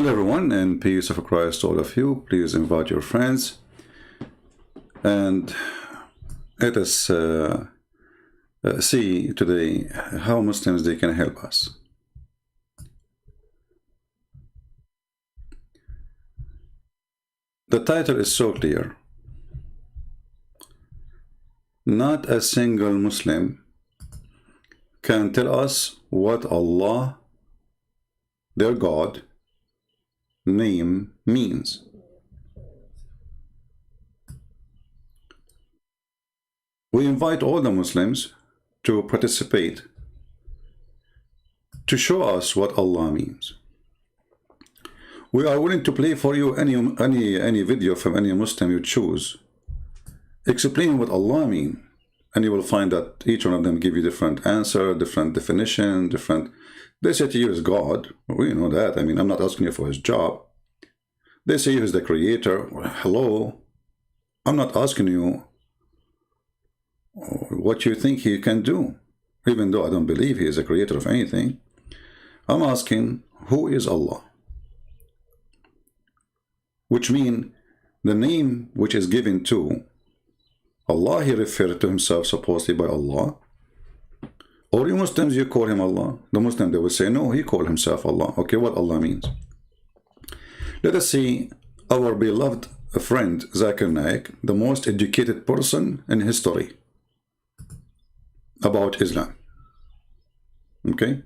Hello everyone, and peace of Christ to all of you. Please invite your friends and let us see today how Muslims they can help us. The title is so clear. Not a single Muslim can tell us what Allah, their God, name means. We invite all the Muslims to participate to show us what Allah means. We are willing to play for you any video from any Muslim you choose explaining what Allah means, and you will find that each one of them give you different answer, different definition, different. They say to you is God. We know that. I mean, I'm not asking you for his job. They say he is the creator. Well, hello. I'm not asking you what you think he can do, even though I don't believe he is a creator of anything. I'm asking, who is Allah? Which means the name which is given to Allah, he referred to himself supposedly by Allah. Or you Muslims, you call him Allah. The Muslim, they will say, no, he called himself Allah. Okay, what Allah means. Let us see our beloved friend, Zakir Naik, the most educated person in history about Islam. Okay?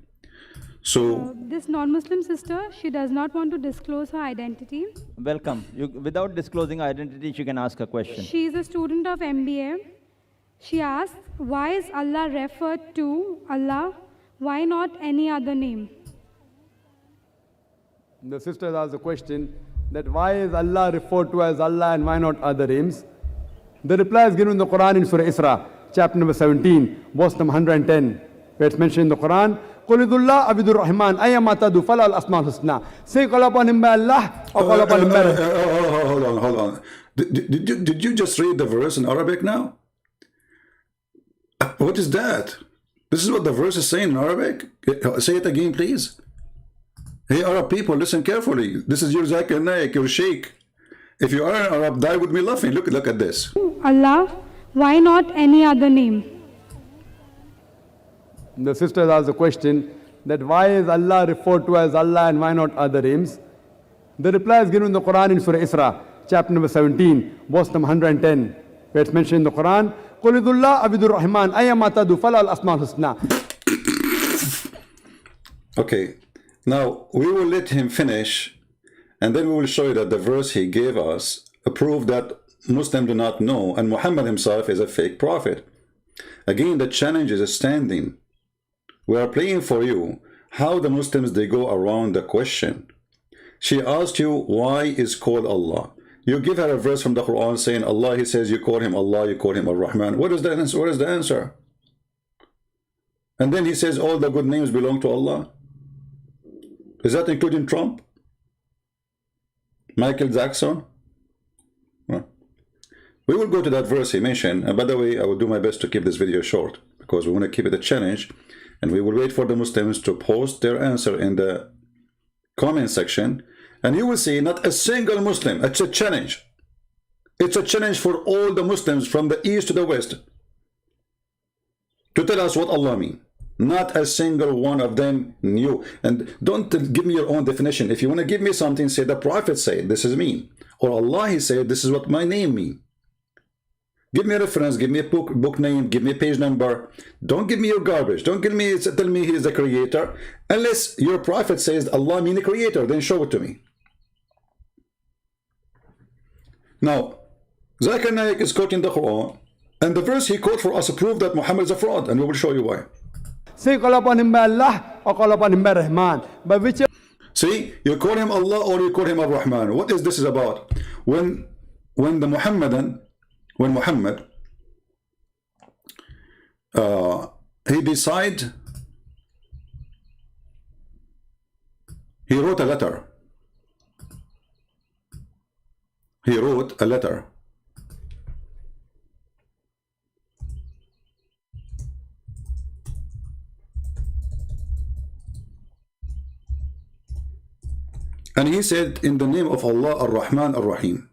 So, this non-Muslim sister, she does not want to disclose her identity. Welcome. Without disclosing identity, she can ask a question. She is a student of MBA. She asks, why is Allah referred to Allah? Why not any other name? The sister asked the question that why is Allah referred to as Allah and why not other names? The reply is given in the Quran in Surah Isra, chapter number 17, verse number 110, where it's mentioned in the Quran, قُلِ ذُو اللَّهِ عَبِدُ الرَّحْمَنِ أَيَّمَا تَدُوا فَلَا الْأَسْمَاءُ الْحُسْنَى. Say call upon him by Allah or call upon him by hold on. Did you just read the verse in Arabic now? What is that? This is what the verse is saying in Arabic? Say it again, please. Hey, Arab people, listen carefully. This is your Zakir Naik, your sheikh. If you are an Arab, die with me laughing. Look at this. Allah, why not any other name? The sister asked the question that why is Allah referred to as Allah and why not other names? The reply is given in the Quran in Surah Isra, chapter number 17, verse number 110, where it's mentioned in the Quran, قُلِ ذُو اللَّهِ عَبِدُ الرَّحْمَنِ أَيَّمَا تَدُوا فَلَا الْأَسْمَاءُ الْحُسْنَى. Okay, now we will let him finish, and then we will show you that the verse he gave us proved that Muslims do not know, and Muhammad himself is a fake prophet. Again, the challenge is standing. We are playing for you how the Muslims they go around the question. She asked you why is called Allah. You give her a verse from the Quran saying Allah, he says you call him Allah, you call him Ar-Rahman. What is the answer? What is the answer? And then he says all the good names belong to Allah. Is that including Trump? Michael Jackson? Well, we will go to that verse he mentioned. And by the way, I will do my best to keep this video short because we want to keep it a challenge. And we will wait for the Muslims to post their answer in the comment section. And you will see not a single Muslim. It's a challenge. It's a challenge for all the Muslims from the east to the west to tell us what Allah means. Not a single one of them knew. And don't give me your own definition. If you want to give me something, say the Prophet said this is mean. Or Allah, he said this is what my name means. Give me a reference, give me a book name, give me a page number. Don't give me your garbage. Don't tell me he is the creator. Unless your prophet says Allah means the creator, then show it to me. Now, Zakir Naik is quoting the Quran, and the verse he quoted for us proved that Muhammad is a fraud, and we will show you why. Say call upon him by Allah or call upon him by Rahman. By whichever. See, you call him Allah or you call him Ar-Rahman. What is this about? When Muhammad he decided, he wrote a letter. He wrote a letter. And he said, in the name of Allah, Ar-Rahman, Ar-Rahim.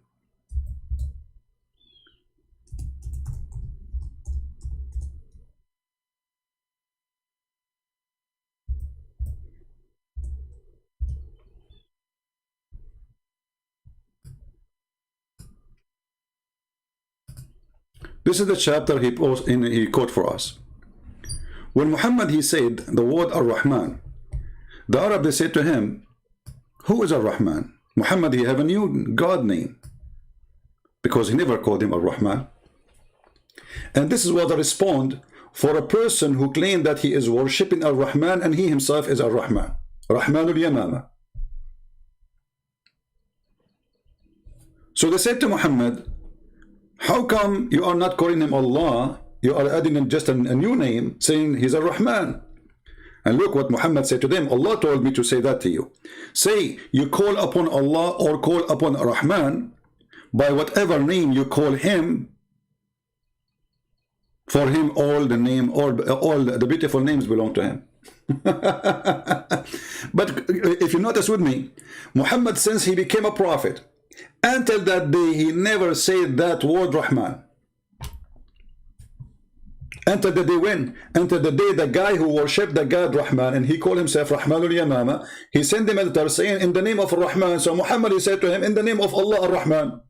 This is the chapter he quote for us. When Muhammad, he said the word Ar-Rahman, the Arab, they said to him, who is Ar-Rahman? Muhammad, he have a new God name, because he never called him Ar-Rahman. And this is what the response for a person who claimed that he is worshipping Ar-Rahman and he himself is Ar-Rahman, Rahmanul Yamama. So they said to Muhammad, how come you are not calling him Allah? You are adding in just a new name, saying he's Ar-Rahman. And look what Muhammad said to them. Allah told me to say that to you. Say, you call upon Allah or call upon Ar-Rahman by whatever name you call him. For him, all the name, all the beautiful names belong to him. But if you notice with me, Muhammad, since he became a prophet, until that day, he never said that word Rahman. Until the day when? Until the day the guy who worshipped the God Rahman, and he called himself Rahmanul Yamama, he sent him a letter saying, in the name of Rahman. So Muhammad, he said to him, in the name of Allah Ar-Rahman.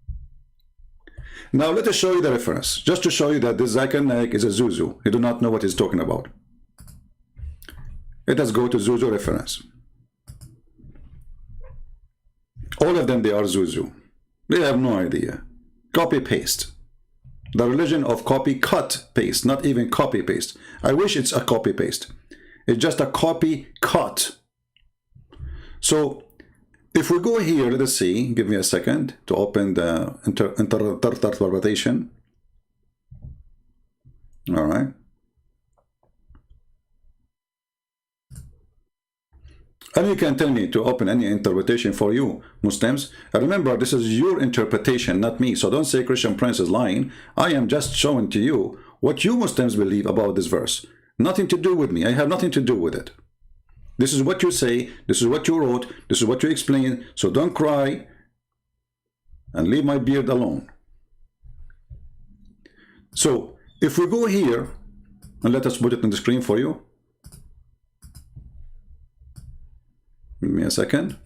Now let us show you the reference, just to show you that this Zakir Naik is a Zuzu. He do not know what he's talking about. Let us go to Zuzu reference. All of them, they are Zuzu. They have no idea. Copy-paste. The religion of copy, cut, paste, not even copy-paste. I wish it's a copy-paste. It's just a copy, cut. So, if we go here, let us see, give me a second to open the interpretation. All right. And you can tell me to open any interpretation for you, Muslims. Remember, this is your interpretation, not me. So don't say Christian Prince is lying. I am just showing to you what you Muslims believe about this verse. Nothing to do with me. I have nothing to do with it. This is what you say. This is what you wrote. This is what you explain. So don't cry and leave my beard alone. So if we go here, and let us put it on the screen for you. Give me a second.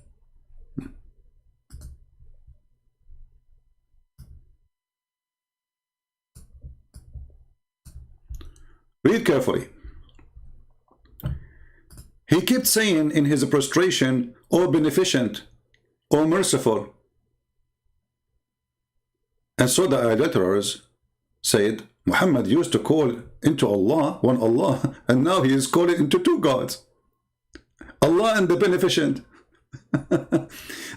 Read carefully. He kept saying in his prostration, O beneficent, O merciful. And so the idolaters said, Muhammad used to call into Allah, one Allah, and now he is calling into two gods. Allah and the beneficent.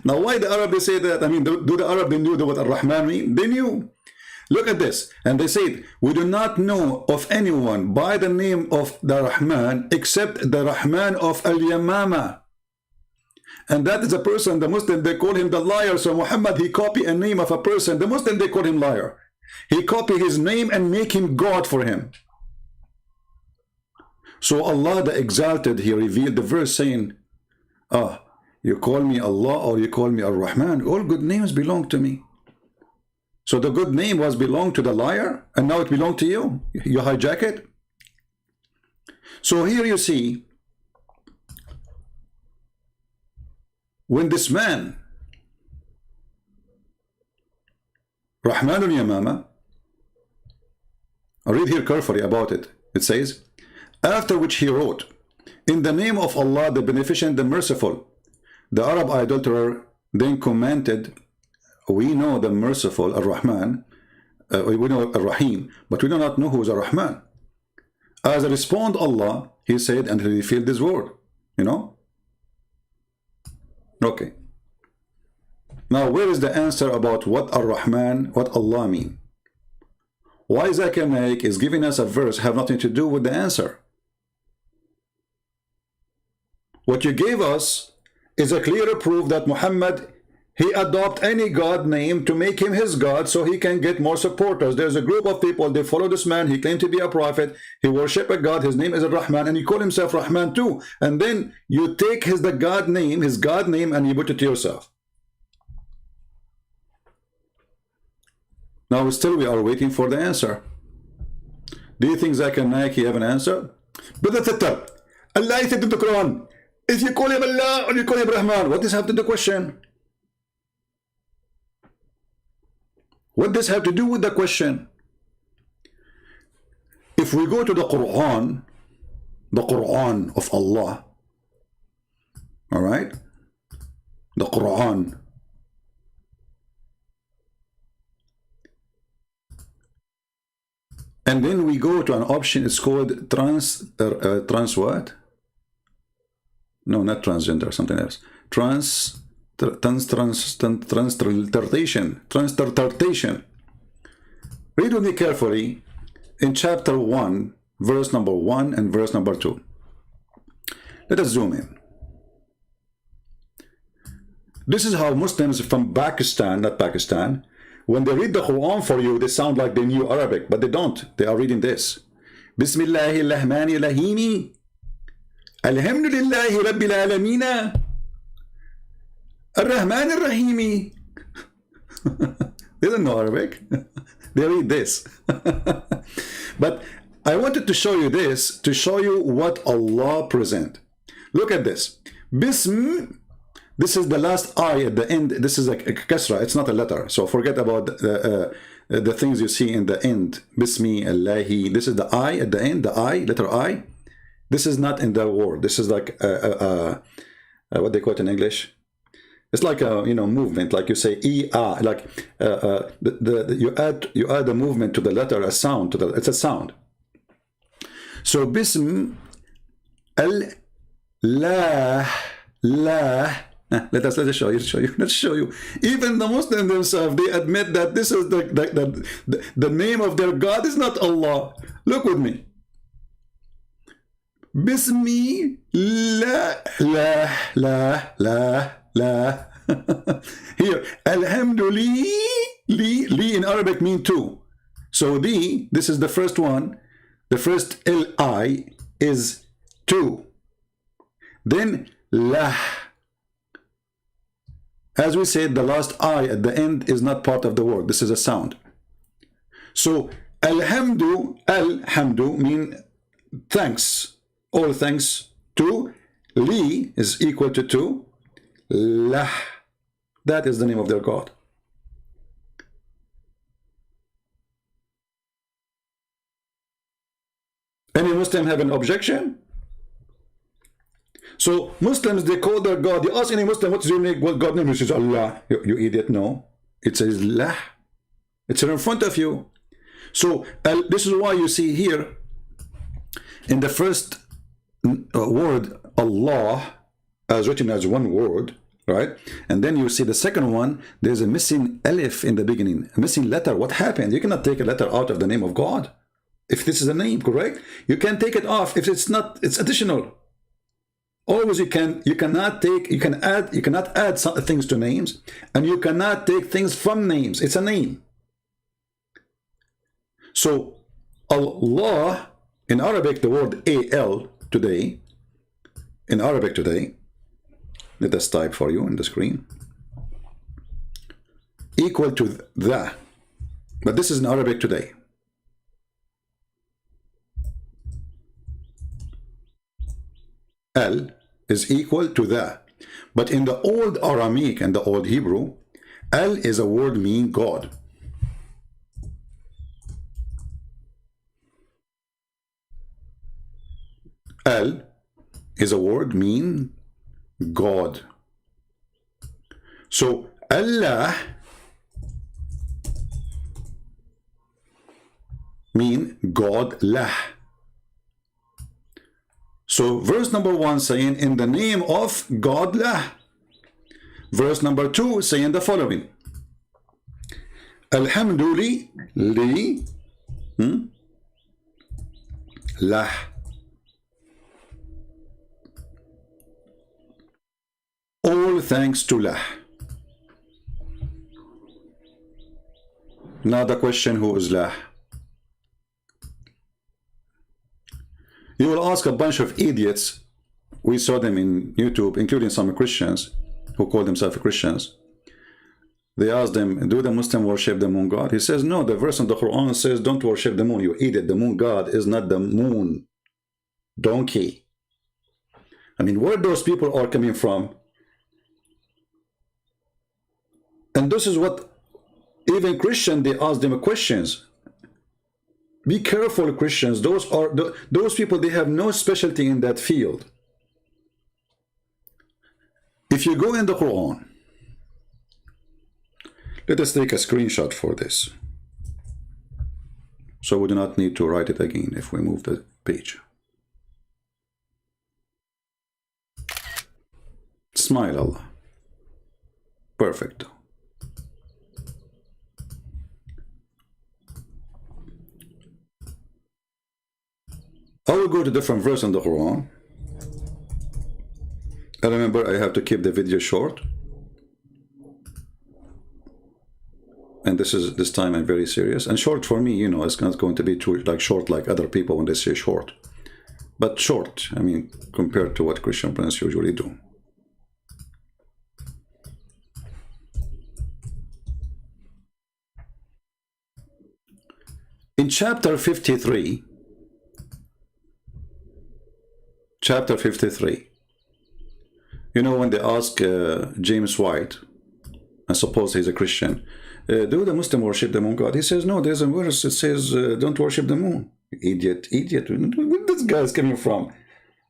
Now why the Arab they say that? I mean, do the Arab they knew what Ar-Rahman mean? They knew. Look at this. And they said, we do not know of anyone by the name of the Rahman except the Rahman of Al-Yamama. And that is a person, the Muslim, they call him the liar. So Muhammad, he copied a name of a person. The Muslim, they call him liar. He copied his name and make him God for him. So Allah the Exalted, he revealed the verse saying, you call me Allah or you call me Ar-Rahman, all good names belong to me. So the good name was belonged to the liar, and now it belongs to you. You hijack it. So here you see, when this man, Rahman al-Yamama, I read here carefully about it. It says, after which he wrote, in the name of Allah, the Beneficent, the Merciful. The Arab idolater then commented, we know the Merciful, Ar-Rahman, we know Ar-Rahim, but we do not know who is Ar-Rahman. As a respond Allah, he said, and he revealed this word, you know? Okay. Now, where is the answer about what Ar-Rahman, what Allah mean? Why Zakir Naik is giving us a verse have nothing to do with the answer? What you gave us is a clear proof that Muhammad, he adopt any god name to make him his god so he can get more supporters. There's a group of people, they follow this man, he claimed to be a prophet, he worship a god, his name is Rahman, and he call himself Rahman too. And then you take his god name, and you put it to yourself. Now still we are waiting for the answer. Do you think Zakir Naik have an answer? Brother Tata, Allah said in the Quran, if you call him Allah or you call him Rahman, what does have to do with the question? What does have to do with the question? If we go to the Quran of Allah, all right, the Quran, and then we go to an option, it's called trans what? No, not transgender, something else. Transliteration. Read with me carefully in chapter 1, verse number 1 and verse number 2. Let us zoom in. This is how Muslims from Pakistan, not Pakistan, when they read the Quran for you, they sound like they knew Arabic, but they don't. They are reading this. Bismillahirrahmanirrahim. Alhamdulillahi Rabbil Alameen. Ar-Rahman Ar-Rahimi. They don't know Arabic. They read this. But I wanted to show you this, to show you what Allah present. Look at this. Bism. This is the last I at the end. This is a kasra. It's not a letter. So forget about the things you see in the end. Bismi, Allahi. This is the I at the end, the I, letter I. This is not in the word. This is like what they call it in English. It's like a movement, like you say e-a, like you add a movement to the letter, a sound to the. It's a sound. So bism al la. Let's show you. Let's show you. Even the Muslims themselves, they admit that this is the name of their God is not Allah. Look with me. Bismi la. Here, Alhamdulillah, li in Arabic mean two. So this is the first one. The first Li is two. Then lah. As we said, the last I at the end is not part of the word. This is a sound. So alhamdu mean thanks. All thanks to. Li is equal to two. Lah. That is the name of their God. Any Muslim have an objection? So Muslims, they call their God. You ask any Muslim, what's your name? What God name? He says Allah. You idiot, no. It says Lah. It's in front of you. So this is why you see here in the first word Allah as written as one word, right? And then you see the second one, there's a missing alif in the beginning, a missing letter. What happened? You cannot take a letter out of the name of God. If this is a name, correct? You can take it off if it's not, it's additional. Always you cannot add some things to names, and you cannot take things from names. It's a name. So Allah, in Arabic, the word al today, in Arabic today, let us type for you on the screen, equal to the, but this is in Arabic today. Al is equal to the, but in the old Aramaic and the old Hebrew, Al is a word meaning God. Al is a word mean God. So Allah mean God lah. So verse number 1 saying in the name of God lah. Verse number 2 saying the following. Alhamdulillah li lah. All thanks to lah. Now the question, who is Lah? You will ask a bunch of idiots. We saw them in YouTube, including some Christians who call themselves Christians. They asked them, do the Muslim worship the moon god? He says, no, the verse in the Quran says, don't worship the moon. You idiot. The moon god is not the moon. Donkey. I mean, where those people are coming from? And this is what even Christians, they ask them questions. Be careful, Christians. Those people, they have no specialty in that field. If you go in the Quran, let us take a screenshot for this, so we do not need to write it again if we move the page. Smile, Allah. Perfect. I will go to different verse in the Quran. And remember, I have to keep the video short. And this time I'm very serious. And short for me, you know, it's not going to be too like short like other people when they say short. But short, I mean, compared to what Christian friends usually do. In chapter 53, you know, when they ask James White, I suppose he's a Christian, do the Muslim worship the moon god? He says, no, there's a verse that says, don't worship the moon. Idiot. Where this guy is coming from?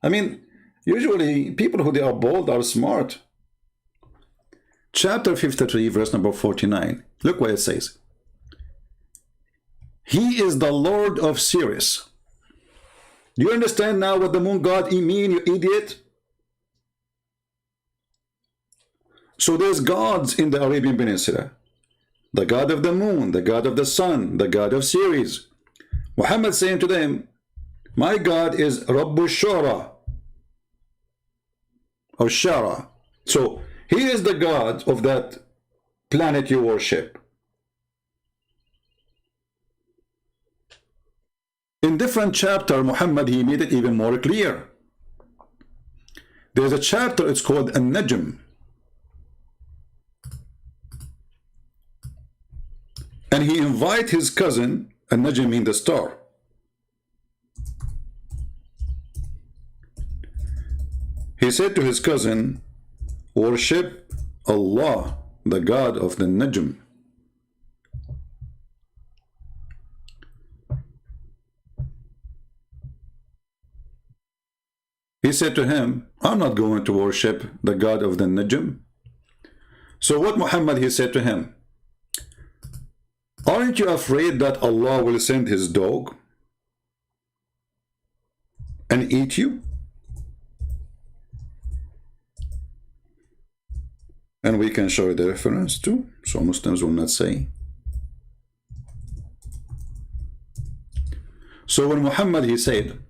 I mean, usually people who they are bold are smart. Chapter 53, verse number 49. Look what it says. He is the Lord of Sirius. Do you understand now what the moon god mean, you idiot? So there's gods in the Arabian Peninsula. The god of the moon, the god of the sun, the god of Sirius. Muhammad saying to them, my God is Rabbu Shara, or Shara. So he is the god of that planet you worship. In different chapter, Muhammad, he made it even more clear. There's a chapter, it's called An-Najm. And he invite his cousin, An-Najm means the star. He said to his cousin, worship Allah, the God of the Najm. He said to him, I'm not going to worship the God of the Najm. So what Muhammad, he said to him, aren't you afraid that Allah will send his dog and eat you? And we can show you the reference too, so Muslims will not say. So when Muhammad, he said,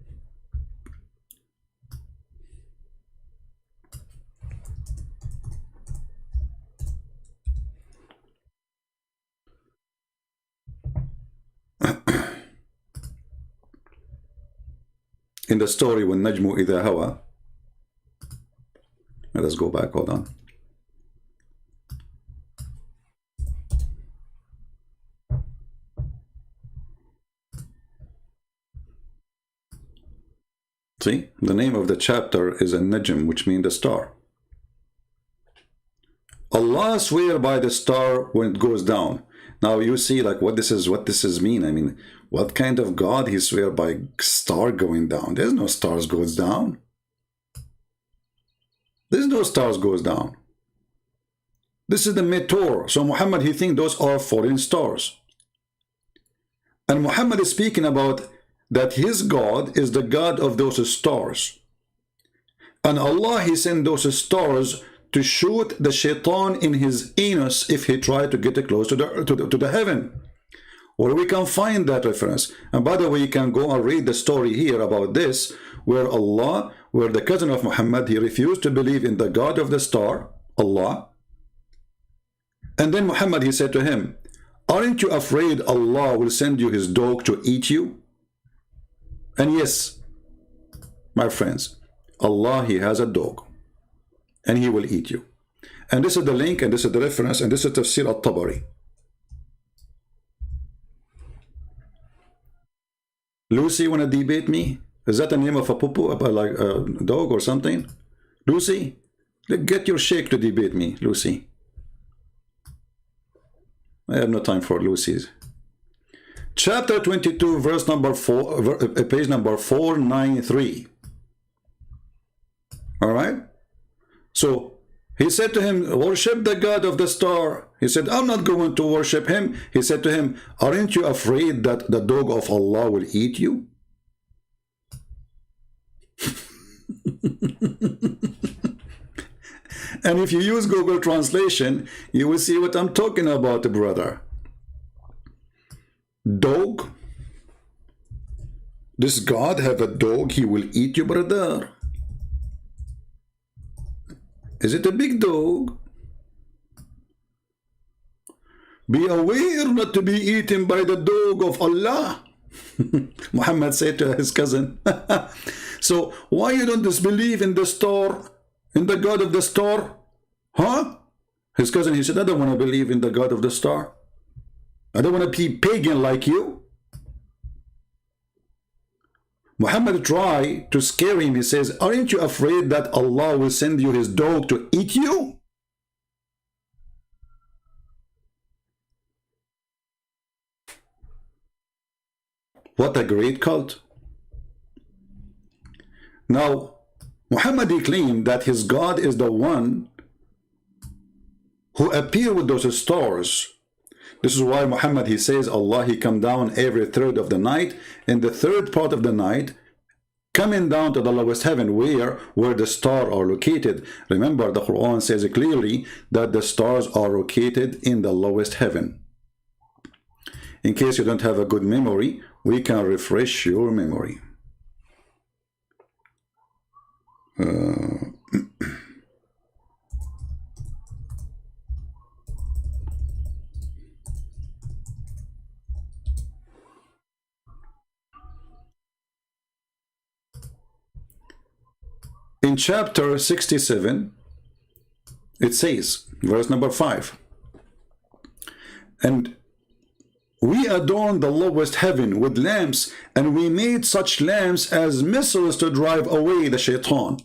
in the story when Najmu Idha Hawa, let us go back, hold on. See, the name of the chapter is An-Najm, which means the star. Allah swear by the star when it goes down. Now you see like what this is mean. I mean, what kind of God he swear by star going down? There's no stars goes down. There's no stars goes down. This is the meteor. So Muhammad, he think those are foreign stars. And Muhammad is speaking about that his God is the God of those stars. And Allah, he sent those stars to shoot the shaitan in his anus if he tried to get close to the heaven. Or we can find that reference. And by the way, you can go and read the story here about this, where the cousin of Muhammad, he refused to believe in the God of the star, Allah. And then Muhammad, he said to him, Aren't you afraid Allah will send you his dog to eat you? And yes, my friends, Allah, he has a dog and he will eat you. And this is the link, and this is the reference, and this is Tafsir al-Tabari. Lucy, wanna debate me? Is that the name of a poo-poo, like a dog or something? Lucy, get your sheikh to debate me, Lucy. I have no time for Lucy's. Chapter 22, verse number 4, page number 493. All right? So, he said to him, worship the God of the star. He said, I'm not going to worship him. He said to him, aren't you afraid that the dog of Allah will eat you? And if you use Google Translation, you will see what I'm talking about, brother. Dog? Does God have a dog? He will eat you, brother. Is it a big dog? Be aware not to be eaten by the dog of Allah. Muhammad said to his cousin. So why you don't disbelieve in the star, in the God of the star? Huh? His cousin, he said, I don't want to believe in the God of the star. I don't want to be pagan like you. Muhammad tried to scare him. He says, aren't you afraid that Allah will send you his dog to eat you? What a great cult. Now, Muhammad claimed that his God is the one who appeared with those stars. This is why Muhammad, he says, Allah, he come down every third of the night. In the third part of the night, coming down to the lowest heaven, where the stars are located. Remember, the Quran says clearly that the stars are located in the lowest heaven. In case you don't have a good memory, we can refresh your memory. In chapter 67, it says, verse number 5, and we adorned the lowest heaven with lamps, and we made such lamps as missiles to drive away the shaitan.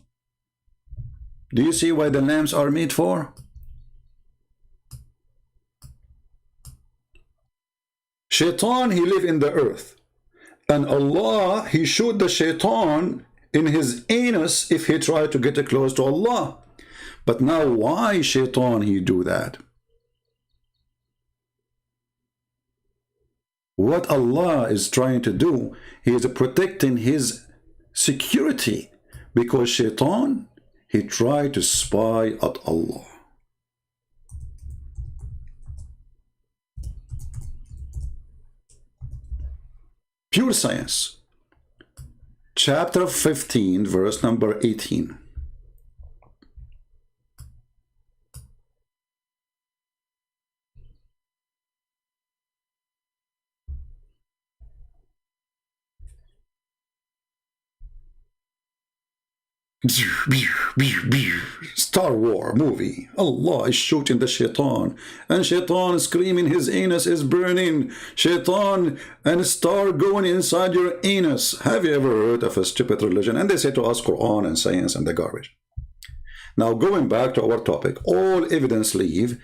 Do you see why the lamps are made for? Shaitan, he live in the earth, and Allah, he shoot the shaitan in his anus if he tried to get close to Allah. But now why shaitan he do that? What Allah is trying to do, he is protecting his security, because shaitan, he tried to spy at Allah. Pure science. Chapter 15, verse number 18. Star Wars movie. Allah is shooting the shaitan, and shaitan screaming his anus is burning. Shaitan and star going inside your anus. Have you ever heard of a stupid religion? And they say to us Quran and science and the garbage. Now going back to our topic, all evidence lead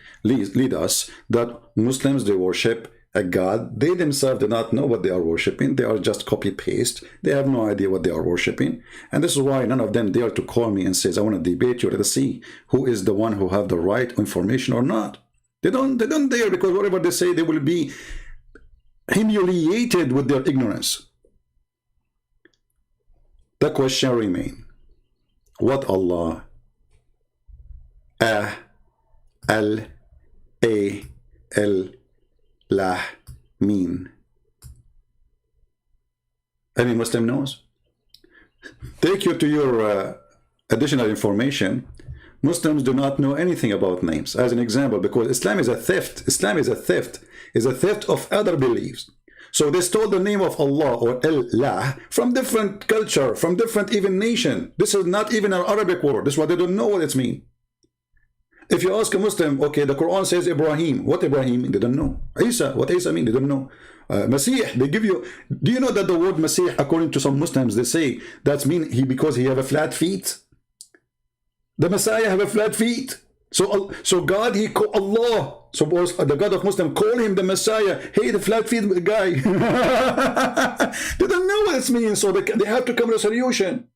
us that Muslims, they worship a God. They themselves do not know what they are worshipping. They are just copy-paste. They have no idea what they are worshipping. And this is why none of them dare to call me and says, I want to debate you. Let us see who is the one who have the right information or not. They don't dare, because whatever they say, they will be humiliated with their ignorance. The question remains, what Allah, L, A, L, lah mean? Any Muslim knows? Take you to your additional information. Muslims do not know anything about names. As an example, because Islam is a theft. Islam is a theft. Is a theft of other beliefs. So they stole the name of Allah or Allah from different culture, from different even nation. This is not even an Arabic word. This is what they don't know what it means. If you ask a Muslim, okay, the Quran says Ibrahim. What Ibrahim? They don't know. Isa, what Isa mean? They don't know. Masih, they give you. Do you know that the word Masih, according to some Muslims, they say that's mean because he have a flat feet. The Messiah have a flat feet. So God, he call Allah. Suppose the God of Muslim call him the Messiah. Hey, the flat feet guy. They don't know what it means, so they have to come to a solution.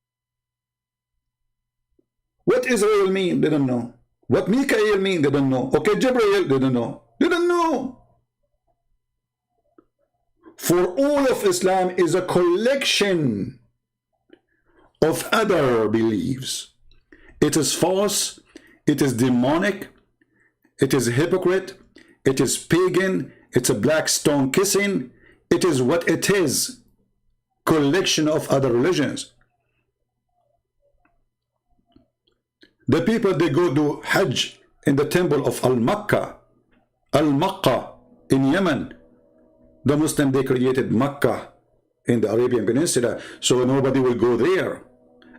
What Israel mean? They don't know. What Mikael mean? They don't know. Okay, Jibreel, they don't know. They don't know. For all of Islam is a collection of other beliefs. It is false, it is demonic, it is hypocrite, it is pagan, it's a black stone kissing, it is what it is. Collection of other religions. The people, they go to Hajj in the temple of Al-Makkah in Yemen. The Muslim, they created Makkah in the Arabian Peninsula, so nobody will go there.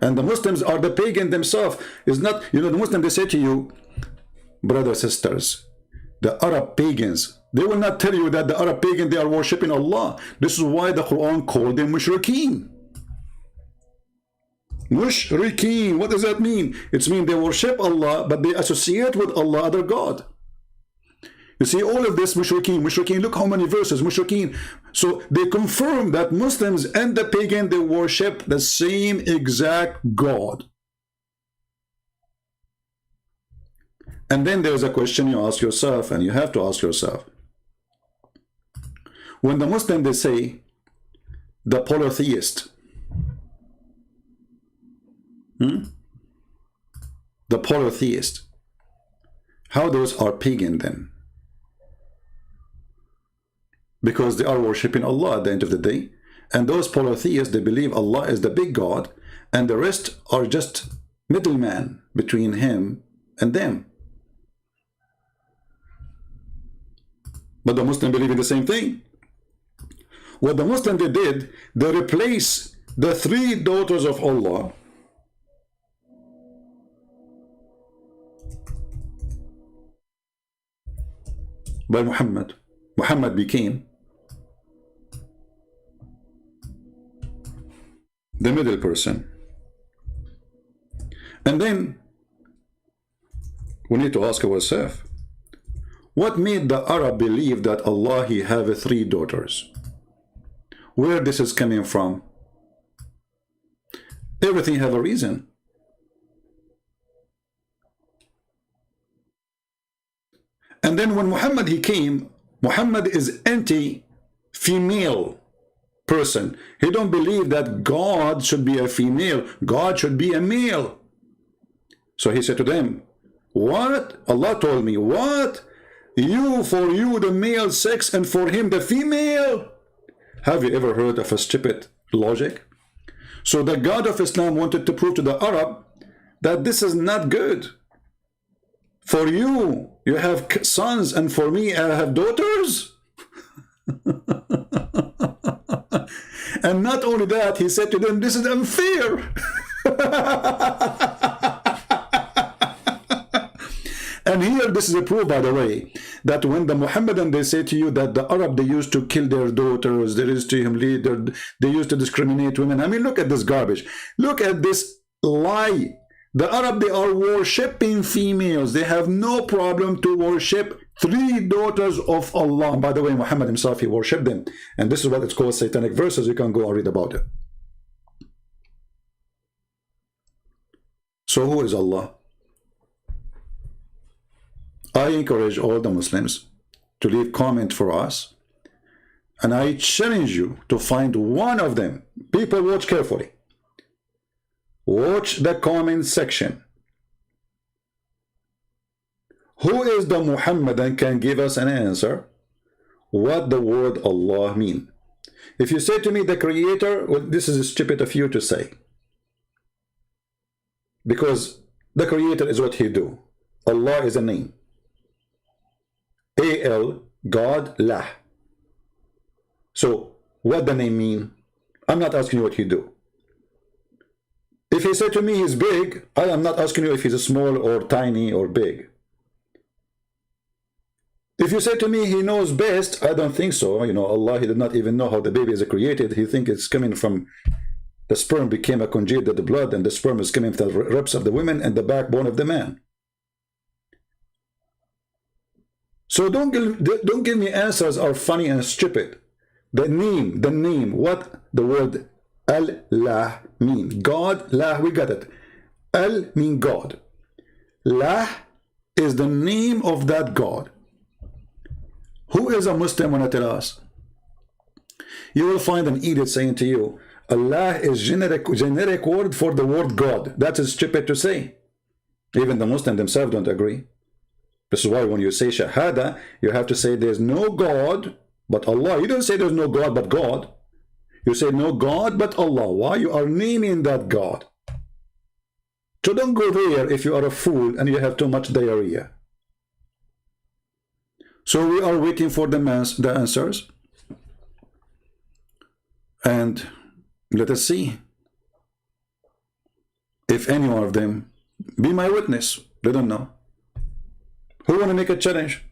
And the Muslims are the pagan themselves. It's not, you know, the Muslim, they say to you, brothers, sisters, the Arab pagans, they will not tell you that the Arab pagan, they are worshipping Allah. This is why the Quran called them mushrikeen. Mushrikeen, what does that mean? It means they worship Allah, but they associate with Allah other God. You see, all of this mushrikeen, look how many verses, mushrikeen. So they confirm that Muslims and the pagan, they worship the same exact God. And then there's a question you ask yourself, and you have to ask yourself. When the Muslim, they say, the polytheist, the polytheist, how those are pagan then? Because they are worshipping Allah at the end of the day. And those polytheists, they believe Allah is the big God, and the rest are just middlemen between him and them. But the Muslims believe in the same thing. What the Muslims they did, they replaced the three daughters of Allah by Muhammad. Muhammad became the middle person. And then we need to ask ourselves, what made the Arab believe that Allah, he have three daughters? Where this is coming from? Everything have a reason. And then when Muhammad, he came, Muhammad is anti-female person. He don't believe that God should be a female. God should be a male. So he said to them, what? Allah told me, what? For you the male sex and for him the female? Have you ever heard of a stupid logic? So the God of Islam wanted to prove to the Arab that this is not good. For you, you have sons, and for me, I have daughters. And not only that, he said to them, this is unfair. And here, this is a proof, by the way, that when the Muhammadan, they say to you that the Arab, they used to kill their daughters, they used to humiliate, they used to discriminate women. I mean, look at this garbage. Look at this lie. The Arab, they are worshipping females. They have no problem to worship three daughters of Allah. By the way, Muhammad himself, he worshipped them. And this is what it's called satanic verses. You can go and read about it. So who is Allah? I encourage all the Muslims to leave comment for us. And I challenge you to find one of them. People, watch carefully. Watch the comment section. Who is the Muhammadan can give us an answer what the word Allah mean? If you say to me the creator, well, this is stupid of you to say. Because the creator is what he do. Allah is a name. A-L, God, lah. So, what the name mean? I'm not asking you what he do. If he said to me he's big, I am not asking you if he's small or tiny or big. If you say to me he knows best, I don't think so. You know, Allah, he did not even know how the baby is created. He think it's coming from the sperm became a congealed of the blood, and the sperm is coming from the ribs of the women and the backbone of the man. So don't give me answers are funny and stupid. The name, what the word Allah mean? God, lah, we got it. Al mean God. Lah is the name of that God. Who is a Muslim when I tell us? You will find an edict saying to you, Allah is generic word for the word God. That is stupid to say. Even the Muslims themselves don't agree. This is why when you say Shahada, you have to say there's no God but Allah. You don't say there's no God but God. You say no God but Allah. Why? You are naming that God. So don't go there if you are a fool and you have too much diarrhea. So we are waiting for the answers. And let us see if any one of them be my witness. They don't know. Who want to make a challenge?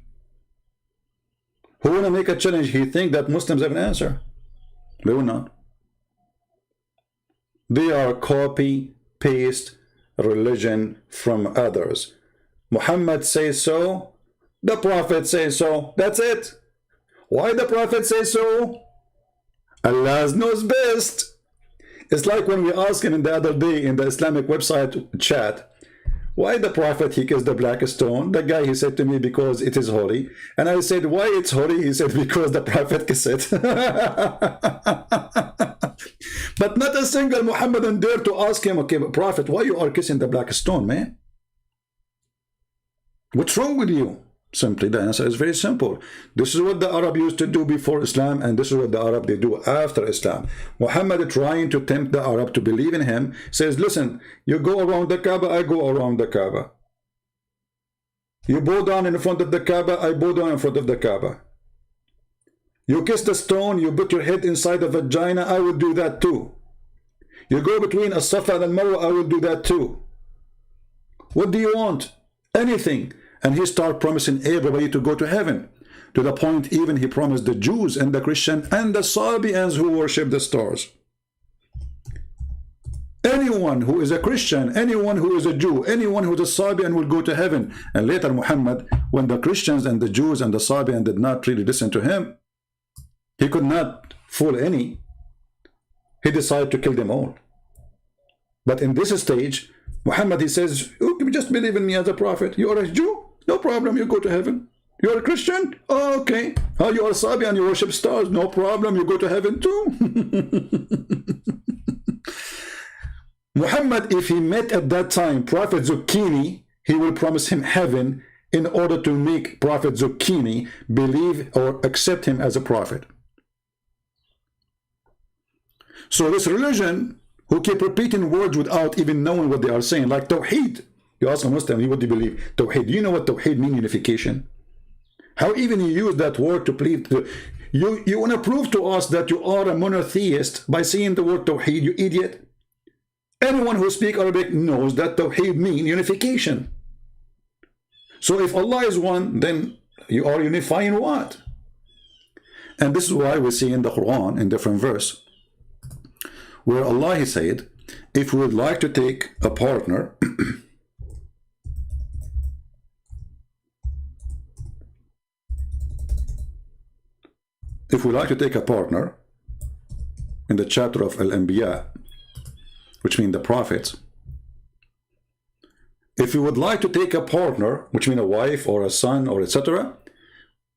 Who want to make a challenge? He think that Muslims have an answer. They will not. They are copy, paste religion from others. Muhammad says so. The Prophet says so. That's it. Why the Prophet says so? Allah knows best. It's like when we asked him the other day in the Islamic website chat, why the Prophet he kissed the black stone? The guy he said to me because it is holy. And I said, why it's holy? He said, because the Prophet kissed it. But not a single Muhammadan dare to ask him, okay, but Prophet, why you are kissing the black stone, man? What's wrong with you? Simply, the answer is very simple. This is what the Arab used to do before Islam, and this is what the Arab they do after Islam. Muhammad trying to tempt the Arab to believe in him, says, listen, you go around the Kaaba, I go around the Kaaba. You bow down in front of the Kaaba, I bow down in front of the Kaaba. You kiss the stone, you put your head inside the vagina, I will do that too. You go between As-Safa and Al-Marwa, I will do that too. What do you want? Anything. And he started promising everybody to go to heaven. To the point even he promised the Jews and the Christians and the Sabians who worship the stars. Anyone who is a Christian, anyone who is a Jew, anyone who is a Sabian will go to heaven. And later Muhammad, when the Christians and the Jews and the Sabian did not really listen to him, he could not fool any. He decided to kill them all. But in this stage, Muhammad, he says, you just believe in me as a prophet. You are a Jew? No problem, you go to heaven. You are a Christian? Oh, okay. Oh, you are a Sabian, you worship stars? No problem, you go to heaven too. Muhammad, if he met at that time Prophet Zucchini, he will promise him heaven in order to make Prophet Zucchini believe or accept him as a prophet. So this religion, who keep repeating words without even knowing what they are saying, like Tawheed. You ask a Muslim, what do you believe? Tawheed. Do you know what Tawheed means? Unification. How even you use that word to plead? You want to prove to us that you are a monotheist by saying the word Tawheed, you idiot. Anyone who speaks Arabic knows that Tawheed means unification. So if Allah is one, then you are unifying what? And this is why we see in the Quran, in different verse, where Allah he said, if we would like to take a partner, if we like to take a partner, in the chapter of Al-Anbiya, which means the prophets, if you would like to take a partner, which means a wife or a son or etc.,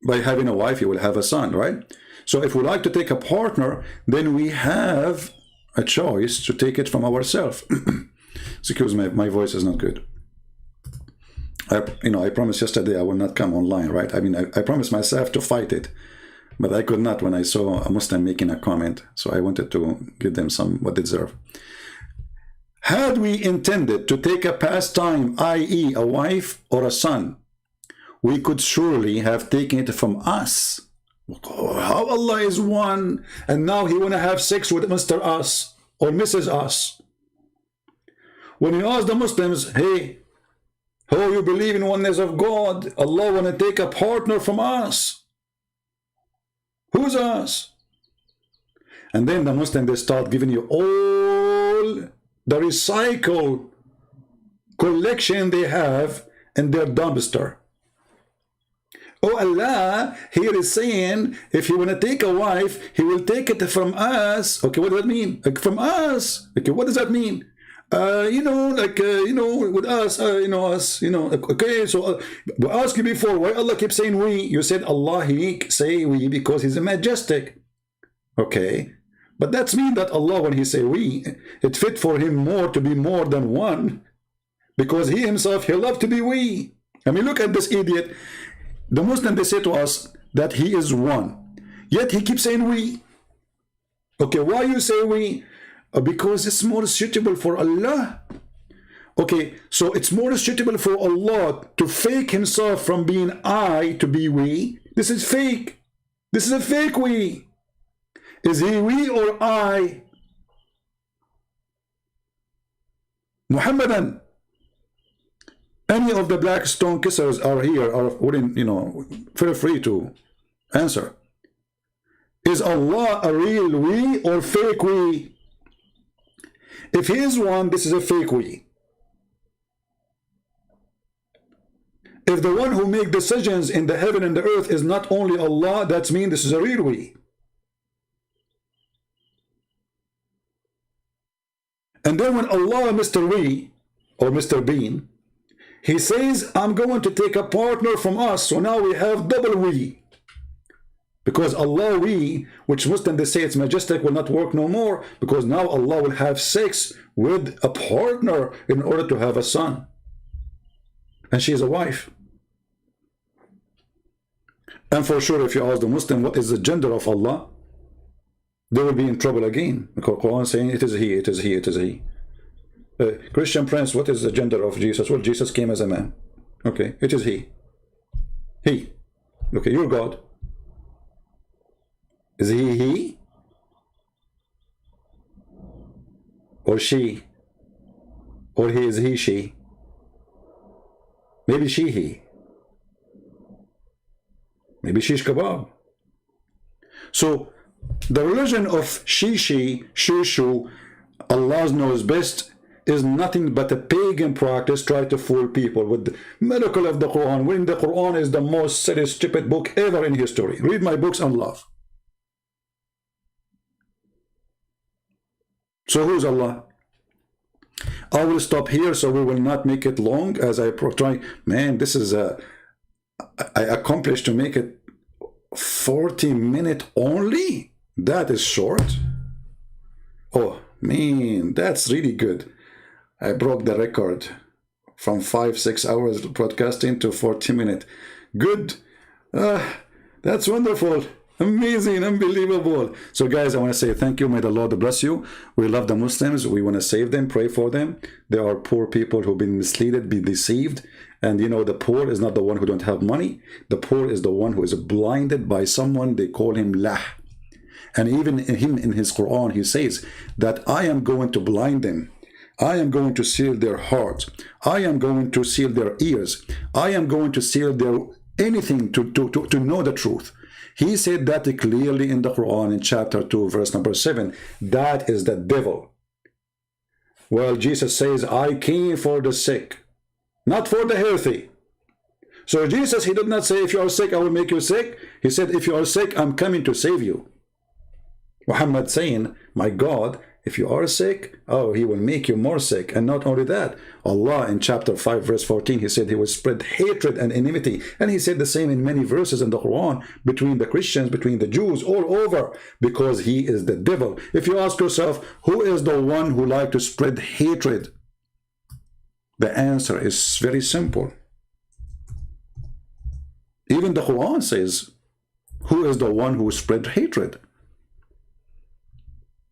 by having a wife you will have a son, right? So if we like to take a partner, then we have a choice to take it from ourselves. Excuse me, my voice is not good. I promised yesterday I will not come online, right? I mean, I promised myself to fight it, but I could not when I saw a Muslim making a comment. So I wanted to give them some what they deserve. Had we intended to take a pastime, i.e. a wife or a son, we could surely have taken it from us. How Allah is one, and now he want to have sex with Mr. Us or Mrs. Us. When you ask the Muslims, hey, how you believe in oneness of God, Allah want to take a partner from us. Who's us? And then the Muslims, they start giving you all the recycle collection they have in their dumpster. Oh, Allah here is saying, if you want to take a wife, he will take it from us. Okay, what does that mean? Like, from us. Okay, what does that mean? With us, okay, so we asked you before, why Allah keeps saying we? You said Allah, he say we because he's a majestic. Okay, but that's mean that Allah, when he say we, it fit for him more to be more than one, because he himself, he loved to be we. I mean, look at this idiot. The Muslim, they say to us that he is one, yet he keeps saying we. Okay, why you say we? Because it's more suitable for Allah. Okay, so it's more suitable for Allah to fake himself from being I to be we. This is fake. This is a fake we. Is he we or I? Muhammadan. Any of the black stone kissers are here, are wouldn't, feel free to answer. Is Allah a real we or fake we? If he is one, this is a fake we. If the one who makes decisions in the heaven and the earth is not only Allah, that means this is a real we. And then when Allah, Mr. We, or Mr. Bean, he says, I'm going to take a partner from us, so now we have double we. Because Allah we, which Muslims they say it's majestic, will not work no more, because now Allah will have sex with a partner in order to have a son. And she is a wife. And for sure, if you ask the Muslim what is the gender of Allah, they will be in trouble again. Because Quran saying it is he, it is he, it is he. Christian Prince, what is the gender of Jesus? Well, Jesus came as a man. Okay, it is he. He. Okay, you're God. Is he? Or she? Or he is he, she? Maybe she, he. Maybe shish kebab. So, the religion of she, shu, Allah knows best, is nothing but a pagan practice try to fool people with the miracle of the Quran, when the Quran is the most silly, stupid book ever in history. Read my books on love. So who's Allah? I will stop here so we will not make it long as I try. Man, this is I accomplished to make it 40-minute only. That is short. Oh man, that's really good. I broke the record from 5-6 hours broadcasting to 40-minute. Good. That's wonderful. Amazing, unbelievable. So guys, I want to say thank you. May the Lord bless you. We love the Muslims. We want to save them, pray for them. There are poor people who've been misled, been deceived. And the poor is not the one who don't have money. The poor is the one who is blinded by someone. They call him lah. And even in his Quran, he says that I am going to blind them. I am going to seal their heart. I am going to seal their ears. I am going to seal their anything to know the truth. He said that clearly in the Quran in chapter 2, verse number 7. That is the devil. Well, Jesus says, I came for the sick, not for the healthy. So Jesus, he did not say, if you are sick, I will make you sick. He said, if you are sick, I'm coming to save you. Muhammad saying, my God, if you are sick, oh, he will make you more sick. And not only that, Allah in chapter 5 verse 14, he said he will spread hatred and enmity. And he said the same in many verses in the Quran, between the Christians, between the Jews, all over, because he is the devil. If you ask yourself, who is the one who like to spread hatred? The answer is very simple. Even the Quran says, who is the one who spread hatred?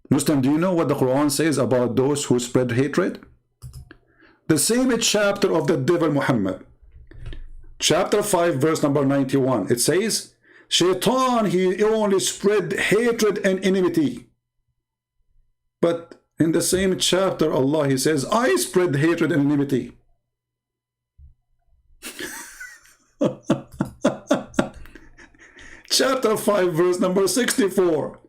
Muslim, do you know what the Quran says about those who spread hatred? The same chapter of the devil Muhammad, chapter 5, verse number 91. It says, Shaitan, he only spread hatred and enmity. But in the same chapter, Allah, he says, I spread hatred and enmity. Chapter 5, verse number 64.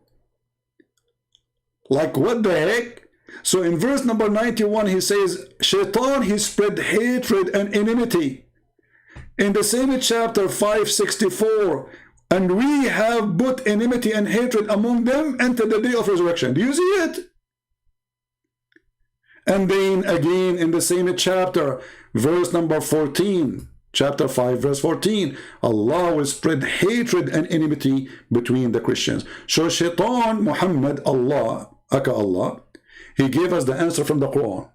Like, what the heck? So in verse number 91, he says, Shaitan, he spread hatred and enmity. In the same chapter 564, and we have put enmity and hatred among them until the day of resurrection. Do you see it? And then again in the same chapter, verse number 14, chapter 5, verse 14, Allah will spread hatred and enmity between the Christians. So Shaitan, Muhammad, Allah, Allah, he gave us the answer from the Quran.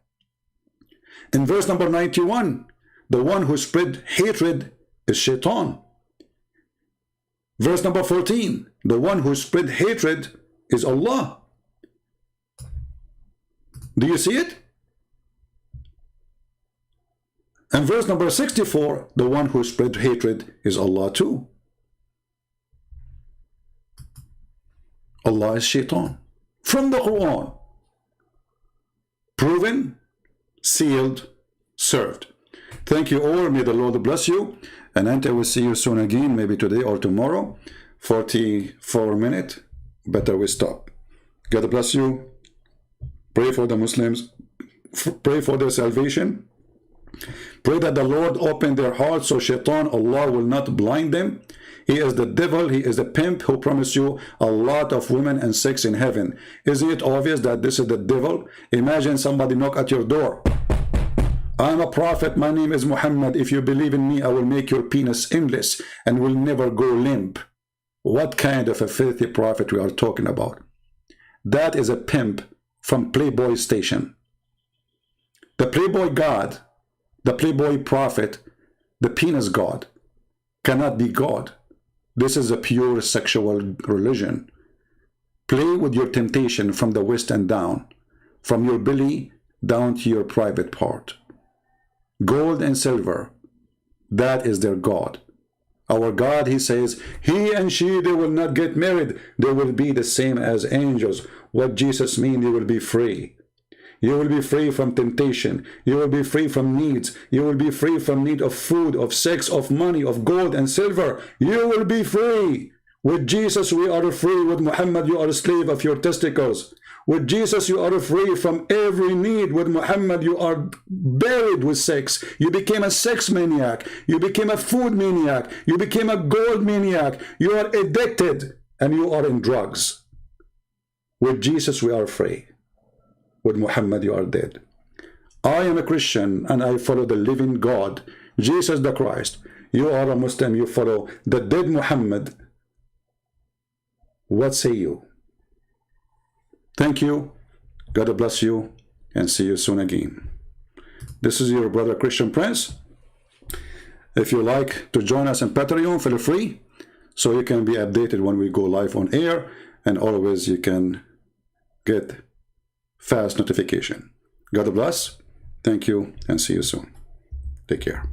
In verse number 91, the one who spread hatred is Shaitan. Verse number 14, the one who spread hatred is Allah. Do you see it? And verse number 64, the one who spread hatred is Allah too. Allah is Shaitan. From the Quran. Proven, sealed, served. Thank you all. May the Lord bless you. And I will see you soon again, maybe today or tomorrow. 44 minutes. Better we stop. God bless you. Pray for the Muslims. Pray for their salvation. Pray that the Lord open their hearts so Shaitan, Allah, will not blind them. He is the devil, he is a pimp who promised you a lot of women and sex in heaven. Isn't it obvious that this is the devil? Imagine somebody knock at your door. I'm a prophet, my name is Muhammad. If you believe in me, I will make your penis endless and will never go limp. What kind of a filthy prophet we are talking about? That is a pimp from Playboy station. The Playboy God, the Playboy prophet, the penis God cannot be God. This is a pure sexual religion. Play with your temptation from the waist and down, from your belly down to your private part. Gold and silver, that is their God. Our God, he says, he and she, they will not get married. They will be the same as angels. What Jesus means, they will be free. You will be free from temptation. You will be free from needs. You will be free from need of food, of sex, of money, of gold and silver. You will be free. With Jesus, we are free. With Muhammad, you are a slave of your testicles. With Jesus, you are free from every need. With Muhammad, you are buried with sex. You became a sex maniac. You became a food maniac. You became a gold maniac. You are addicted and you are in drugs. With Jesus, we are free. With Muhammad, you are dead. I am a Christian and I follow the living God, Jesus the Christ. You are a Muslim, you follow the dead Muhammad. What say you? Thank you. God bless you and see you soon again. This is your brother Christian Prince. If you like to join us on Patreon, feel free, so you can be updated when we go live on air, and always you can get fast notification. God bless. Thank you and see you soon. Take care.